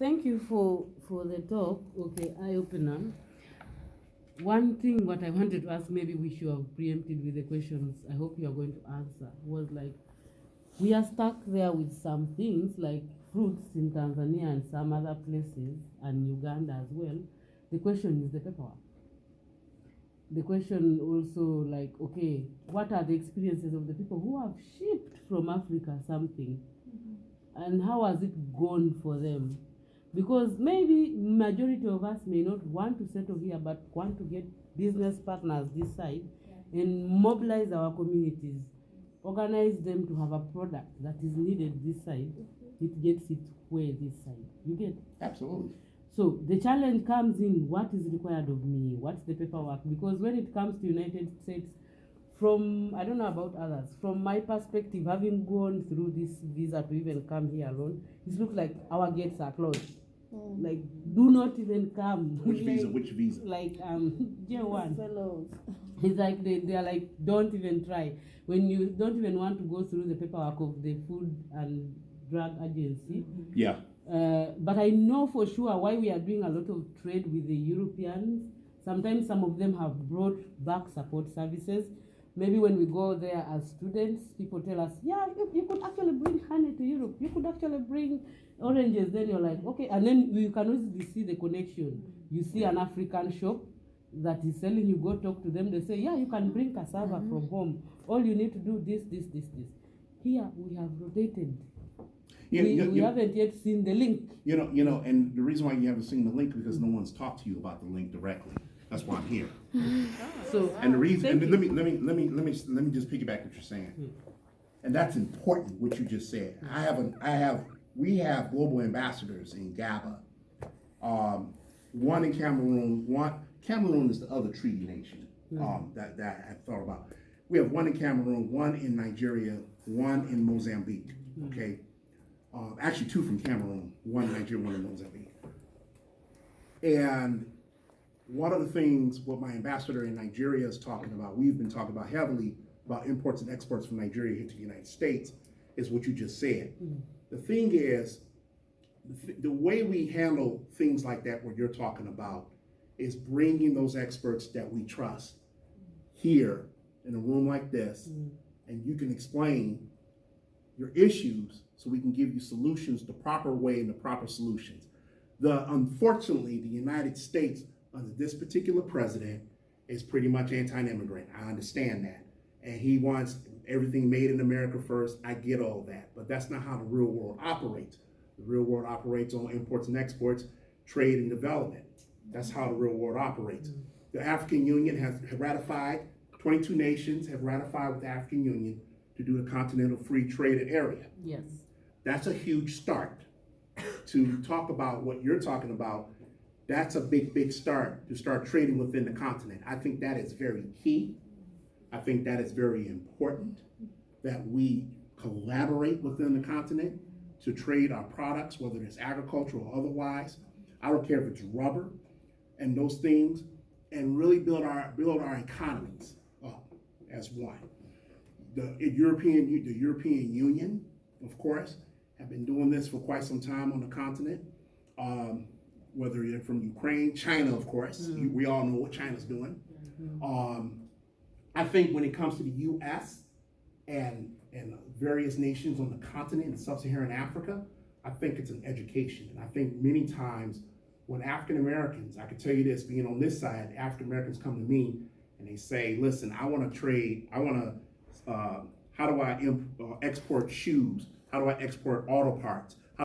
thank you for the talk. Okay, eye opener. One thing what I wanted to ask, maybe we should have preempted with the questions I hope you are going to answer, was like, we are stuck there with some things like fruits in Tanzania and some other places and Uganda as well. The question is the paperwork. The question also like, okay, what are the experiences of the people who have shipped from Africa something, and how has it gone for them? Because maybe majority of us may not want to settle here, but want to get business partners this side and mobilize our communities, organize them to have a product that is needed this side. It gets its way this side. You get? Absolutely. So the challenge comes in what is required of me, what's the paperwork? Because when it comes to United States, from, I don't know about others, from my perspective, having gone through this visa to even come here alone, it looks like our gates are closed. Like, do not even come. Which like, visa? Which visa? Like J1. Fellows. It's like they are like, don't even try. When you don't even want to go through the paperwork of the Food and Drug Agency. Yeah. But I know for sure why we are doing a lot of trade with the Europeans. Sometimes some of them have brought back support services. Maybe when we go there as students, people tell us, yeah, you could actually bring honey to Europe. You could actually bring oranges. Then you're like, okay. And then you can easily see the connection. You see an African shop that is selling, you go talk to them. They say, yeah, you can bring cassava from home. All you need to do this. Here we have rotated. We haven't yet seen the link. You know, and the reason why you haven't seen the link is because no one's talked to you about the link directly. That's why I'm here. So, and the reason, and let me just piggyback what you're saying, and that's important. What you just said. We have global ambassadors in GABA. One in Cameroon. Cameroon is the other treaty nation that I thought about. We have one in Cameroon, one in Nigeria, one in Mozambique. Okay. Actually, two from Cameroon, one in Nigeria, one in Mozambique. And one of the things what my ambassador in Nigeria is talking about, we've been talking about heavily about imports and exports from Nigeria here to the United States, is what you just said. The thing is, the way we handle things like that, what you're talking about, is bringing those experts that we trust here in a room like this, and you can explain your issues so we can give you solutions the proper way and the proper solutions. Unfortunately, the United States, under this particular president, is pretty much anti-immigrant. I understand that. And he wants everything made in America first. I get all that. But that's not how the real world operates. The real world operates on imports and exports, trade and development. That's how the real world operates. The African Union has ratified, 22 nations have ratified with the African Union to do the Continental Free Trade Area. Yes. That's a huge start. To talk about what you're talking about, that's a big start to start trading within the continent. I think that is very key. I think that is very important that we collaborate within the continent to trade our products, whether it's agricultural or otherwise. I don't care if it's rubber and those things, and really build our economies up as one. The European Union, of course, have been doing this for quite some time on the continent. Whether you're from Ukraine, China, of course, we all know what China's doing. I think when it comes to the U.S. and various nations on the continent in sub-Saharan Africa, I think it's an education. And I think many times when African Americans, I can tell you this, being on this side, African Americans come to me and they say, listen, I want to trade, how do I export shoes? How do I export auto parts?